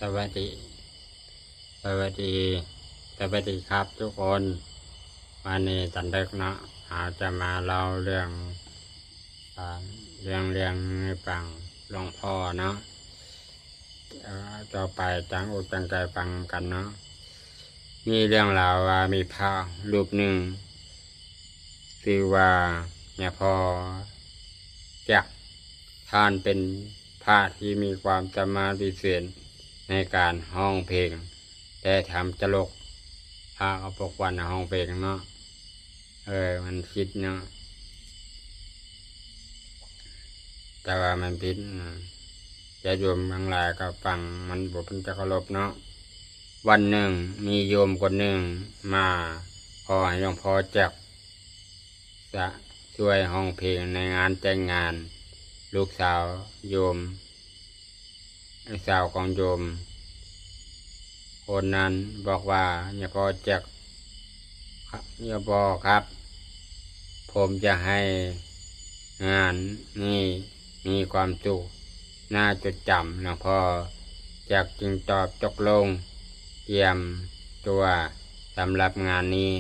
สวัสดีสวัสดีสวัสดีครับทุกคนวันนี้สันเด็กเนาะอาจจะมาเล่าเรื่องให้ฟังหลวงพ่อเนาะต่อไปตั้งอกตั้งใจฟังกันเนาะมีเรื่องราวว่ามีพระรูปหนึ่งชื่อว่าเนี่ยพ่อจักท่านเป็นพระที่มีความสามารถพิเศษในการห้องเพลงแต่ทำตลกพาเขาปกวันห้องเพลงเนาะมันผิดเนาะแต่ว่ามันผิดจะโยมบางรายก็ฟังมันบุเป็นจะเคารพเนาะวันหนึ่งมีโยมคนหนึ่งมาขอให้หลวงพ่อจักจะช่วยห้องเพลงในงานแต่งงานลูกสาวโยมสาวของโยมคนนั้นบอกว่าอย่าพอจักอย่าพอครับผมจะให้งานนี้มีความสุขน่าจดจำหลวงพ่อจักจึงตอบตกลงเตรียมตัวสำหรับงานนี้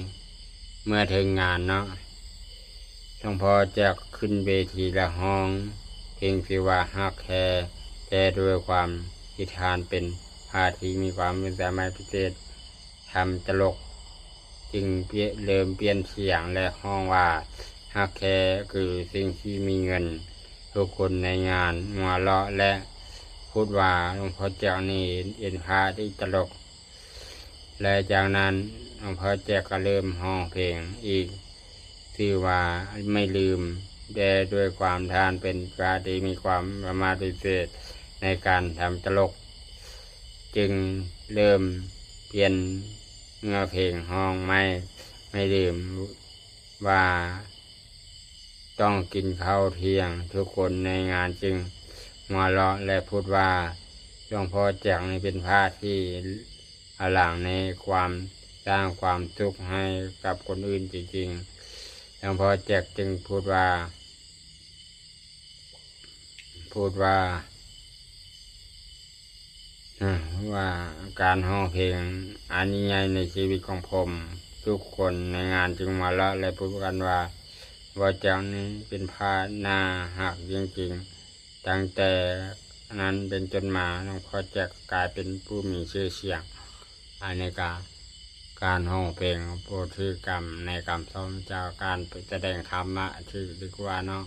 เมื่อถึงงานเนาะหลวงพ่อจักขึ้นเวทีละห้องเพลงที่ว่าฮักแคร์แต่ด้วยความที่ทานเป็นพาที่มีความสามารถพิเศษทำตลกจึงเริ่มเปลี่ยนเสียงและห้องว่าฮักแคร์คือสิ่งที่มีเงินทุกคนในงานหัวเราะและพูดว่าหลวงพ่อแจกนี่เอ็นพาที่ตลกและจากนั้นหลวงพ่อแจกก็เริ่มห้องเพลงอีกที่ว่าไม่ลืมแต่ด้วยความทานเป็นพระที่มีความสามารถพิเศษในการทำตลกจึงเริ่มเปลี่ยนเนื้อเพลงห้องไม่ลืมว่าต้องกินข้าวเที่ยงทุกคนในงานจึงหัวเราะและพูดว่าหลวงพ่อแจกนี่เป็นพระที่อลังในความสร้างความสุขให้กับคนอื่นจริงๆหลวงพ่อแจกจึงพูดว่าการห้องเพลงอันนี้ใหญ่ในชีวิตของผมทุกคนในงานจึงมาละและพูดกันว่าจังนี้เป็นพาหน้าหักจริงๆตั้งแต่นั้นเป็นจนมาหลวงพ่อจะกลายเป็นผู้มีชื่อเสียงในการห้องเพลงโปรดชื่อกรรมในกรรมซ้อมเจ้าการแสดงธรรมะชื่อดีกว่าเนาะ